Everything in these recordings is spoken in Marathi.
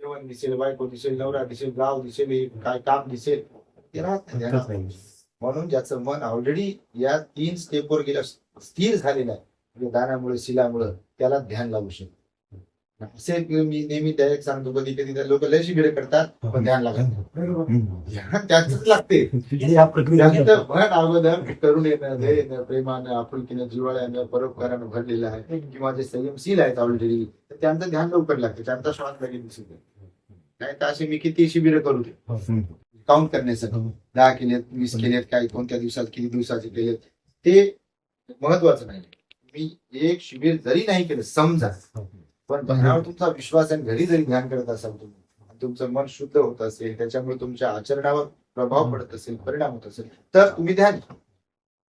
जेवण दिसेल, बायको दिसेल, नवरा दिसेल, गाव दिसेल, काय काम दिसेल, ते राहत नाही ध्यानात. म्हणून ज्याचं मन ऑलरेडी या 3 स्टेपवर गेलं, स्थिर झालेलं आहे, म्हणजे दानामुळे शिलामुळे, त्याला ध्यान लागू शकतो. असे मी नेहमी डायरेक्ट सांगतो, कधी कधी लोक लय शिबिर करतात पण ध्यान लागत नाही. त्याच लागते मन अगोदर करून येणं, येणं, प्रेमानं, आपुलकीनं, जिव्हाळ्यानं, परोपकारानं भरलेलं आहे, किंवा जे संयमशील आहेत ऑलरेडी, तर त्यांचं ध्यान लवकर लागतं, त्यांचा श्वास लगेच दिसत नाही. तर असे मी किती शिबिर करू दे काउंट करण्यासाठी, 10 केलेत, 20 केलेत, काही कोणत्या दिवसात किती दिवसाचे केलेत, ते महत्वाचं नाही. मी एक शिबिर जरी नाही केलं समजा, पण ध्यानावर तुमचा विश्वास आहे, घरी जरी ध्यान करत असाल तुम्ही, तुमचं मन शुद्ध होत असेल, त्याच्यामुळे तुमच्या आचरणावर प्रभाव पडत असेल, परिणाम होत असेल, तर तुम्ही ध्यान.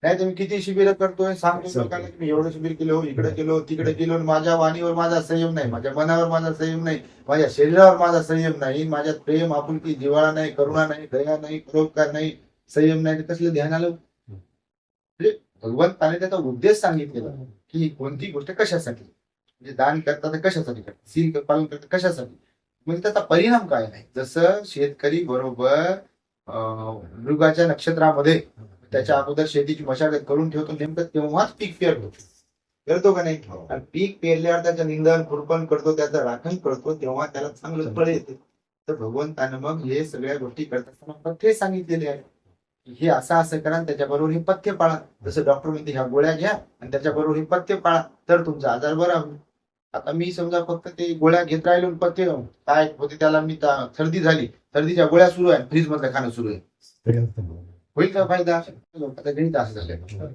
नाही तुम्ही किती शिबिर करतोय, सांगतो लोकांना की मी एवढं शिबिर केलो, इकडे केलो, तिकडे केलो, माझ्या वाणीवर माझा संयम नाही, माझ्या मनावर माझा संयम नाही, माझ्या शरीरावर माझा संयम नाही, माझ्यात प्रेम, आपुलकी, जिव्हाळा नाही, करुणा नाही, दया नाही, परोपकार नाही, संयम नाही, कसलं ध्यान आलं? म्हणजे भगवंताने त्याचा उद्देश सांगितलेला की कोणती गोष्ट कशासाठी, म्हणजे दान करतात कशासाठी करतात, सील पालन करतात कशासाठी, म्हणजे त्याचा परिणाम काय नाही. जसं शेतकरी बरोबर मृगाच्या नक्षत्रामध्ये त्याच्या अगोदर शेतीची मशागत करून ठेवतो, नेमकं तेव्हाच पीक पेरतो का नाही, आणि पीक पेरल्यावर त्याचं निंदन खुरपण करतो, त्याचं राखण करतो, तेव्हा त्याला चांगलं फळ येते. तर भगवंतानं मग हे सगळ्या गोष्टी करत असताना पथ्य सांगितलेले आहे, हे असं करा, त्याच्याबरोबर हे पथ्य पाळा. जसं डॉक्टर म्हणते ह्या गोळ्या घ्या आणि त्याच्याबरोबर हे पथ्य पाळा, तर तुमचा आजार बरा होईल. आता मी समजा फक्त ते गोळ्या घेत राहिलो, पथ्य काय होते त्याला, मी सर्दी झाली, सर्दीच्या गोळ्या सुरू आहे, फ्रीज मधलं खाणं सुरू आहे, होईल का फायदा? आता गणित असं झालं.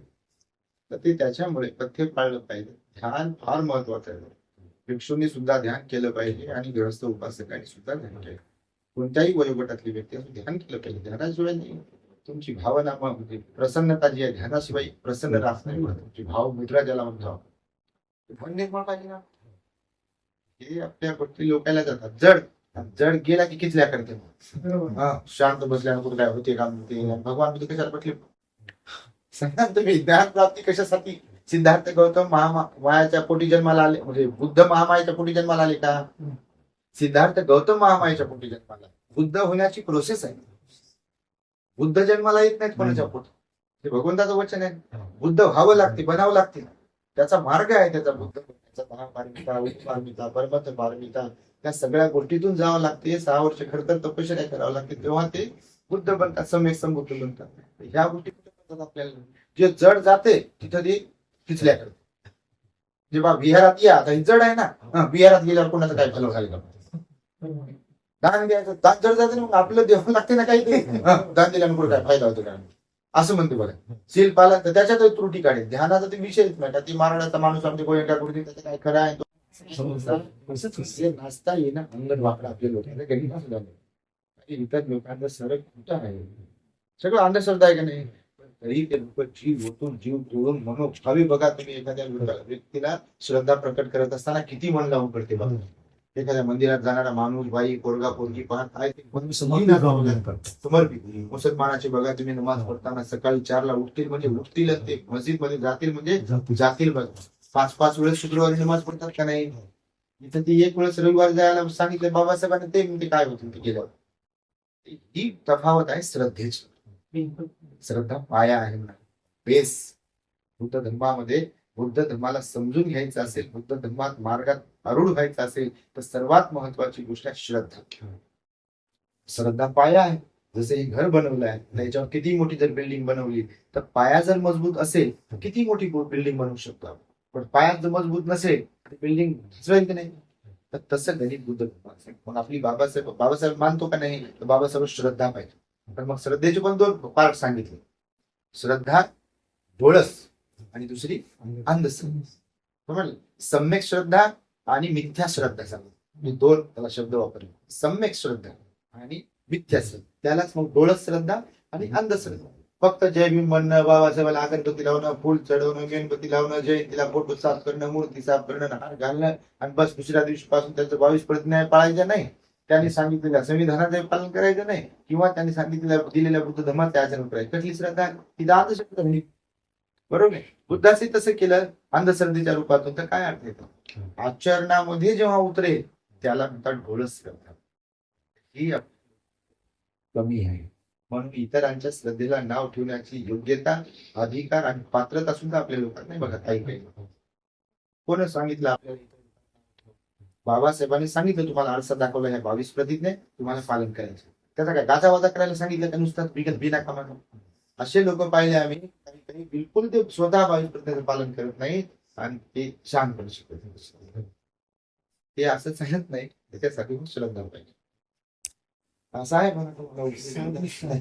तर ते त्याच्यामुळे पथ्य पाळलं पाहिजे. ध्यान फार महत्वाचं आहे. भिक्षूंनी सुद्धा ध्यान केलं पाहिजे आणि गृहस्थ उपासकांनी सुद्धा ध्यान केलं. कोणत्याही वयोगटातली व्यक्ती असं ध्यान केलं पाहिजे. ध्यानाशिवाय नाही, तुमची भावना म्हणजे प्रसन्नता जी आहे, ध्यानाशिवाय प्रसन्न राहत नाही. तुमची भाव मुद्रा ज्याला म्हणतो मन निर्माण पाहिजे ना. हे आपल्या गोष्टी लोकायला जातात, जड जड गेला की किचल्या करते, शांत बसल्यानंतर काय होते काम होते. भगवान म्हणजे कशाला पटले सांगा तुम्ही? ज्ञान प्राप्ती कशासाठी? सिद्धार्थ गौतम महामायाच्या पोटी जन्माला आले, म्हणजे बुद्ध महामायाच्या पोटी जन्माला आले का? सिद्धार्थ गौतम महामायाच्या पोटी जन्माला. बुद्ध होण्याची प्रोसेस आहे. बुद्ध जन्माला येत नाहीत कोणाच्या पोटी, हे भगवंताचं वचन आहे. बुद्ध व्हावं लागते, बनावं लागते, त्याचा मार्ग आहे त्याचा. बुद्ध पारमिता, पारमिता, परमत पारमिता, त्या सगळ्या गोष्टीतून जावं लागते. 6 वर्ष खरतर तपश्चर्या करावं लागते, तेव्हा ते बुद्ध बनतात, सम्यक संबुद्ध बनतात. ह्या गोष्टी आपल्याला जे जड जाते तिथं ते खिचल्या करते. जेव्हा विहारात या, आता ही जड आहे ना, विहारात गेल्यावर कोणाचं काय फल झालं? दान द्यायचं, दान जड जाते ना, आपलं देवाला लागते ना काही, ते दान दिल्यानंतर काय फायदा होतो का असं म्हणते बघा. शील पालन तर त्याच्यात त्रुटी काढेल. ध्यानाचा ते विषयच नाही. ती मारण्याचा माणूस आमच्या गोयंका करून त्याचं काय खरं आहे नाचता येईना अंगण वाकडा आपल्या लोकांना कधी नसं झालं. इतर लोकांना सरळ कुठं आहे, सगळं अंधश्रद्धा आहे का नाही. तरी ते लोक जीव ओतून, जीव तोडून मनोभावी बघा तुम्ही. एखाद्या व्यक्तीला श्रद्धा प्रकट करत असताना किती मन लावून करते बघा. एखाद्या मंदिरात जाणारा माणूस, बाई, पोरगा, पोरगी पाहत आहे, समर्पित. मुसलमानाचे बघा तुम्ही, नमाज पडताना सकाळी 4ला उठतील म्हणजे उठतीलच, ते मस्जिद मध्ये जातील म्हणजे जातील. बघा 5-5 वेळेस शुक्रवारी नमाज पडतात का नाही? इथं ती 1 वेळेस रविवारी जायला सांगितलं बाबासाहेबांनी, ते म्हणजे काय होतं ते केलं. ही तफावत आहे श्रद्धेची. श्रद्धा पाया आहे, बेस. बुद्ध धर्मामध्ये, बुद्ध धर्माला समजून घ्यायचं असेल, बुद्ध धर्मात मार्गात आरूढ व्हायचं असेल, तर सर्वात महत्वाची गोष्ट आहे श्रद्धा. श्रद्धा पाया आहे. जसं हे घर बनवलं आहे, त्याच्यावर किती मोठी जर बिल्डिंग बनवली, तर पाया जर मजबूत असेल तर किती मोठी बिल्डिंग बनवू शकतो आपण. पण पाया जर मजबूत नसेल तर बिल्डिंग ढासळेल की नाही. तर तसं गणित बुद्ध धर्म असेल. मग आपली बाबासाहेब मानतो का नाही, तर बाबासाहेब श्रद्धा पाहिजे. तर मग श्रद्धेचे पण 2 पार्ट सांगितले. श्रद्धा डोळस आणि दुसरी अंधश्रद्धा. सम्यक श्रद्धा आणि मिथ्या श्रद्धा सांगितलं. मी 2 त्याला शब्द वापरले, सम्यक श्रद्धा आणि मिथ्या श्रद्धा. त्यालाच मग डोळस श्रद्धा आणि अंधश्रद्धा. फक्त जय भीम म्हणणं, बाबासाहेबाला अगरबत्ती लावणं, फुल चढवणं, मेणबत्ती लावणं, जयंतीला फोटो साफ करणं, मूर्ती साफ करणं, हार घालणं आणि बस दुसऱ्या दिवशी पासून त्यांचं 22 प्रतिज्ञा पाळायच्या नाही, त्यांनी सांगितलेल्या संविधानाचं पालन करायचं नाही, किंवा त्यांनी सांगितलेल्या दिलेल्या बुद्ध धर्माचे आचरण करायचं. कसली श्रद्धा? ही अंधश्रद्धा. बरोबर. बुद्धाचे तसं केलं अंधश्रद्धेच्या रूपातून, तर काय अर्थ येतो? आचरणामध्ये जेव्हा उतरेल त्याला म्हणतात डोळस श्रद्धा. ही कमी आहे. म्हणून इतरांच्या श्रद्धेला नाव ठेवण्याची योग्यता, अधिकार आणि पात्रता सुद्धा आपल्या लोकांना नाही बघा. काही काही कोण सांगितलं आपल्याला? बाबासाहेबांनी सांगितलं तुम्हाला आरसा दाखवला, ह्या 22 प्रतिज्ञे तुम्हाला पालन करायचं. त्याचा काय गाजावाजा करायला सांगितलं का नुसतं बिना कामानं? असे लोक पाहिले आम्ही, काही काही बिलकुल ते स्वतः 22 प्रतिज्ञेचं पालन करत नाहीत आणि ते शहाणपण शिकवतात. ते असं चालत नाही, त्याच्यासाठी श्रद्धा पाहिजे. असं आहे म्हणा.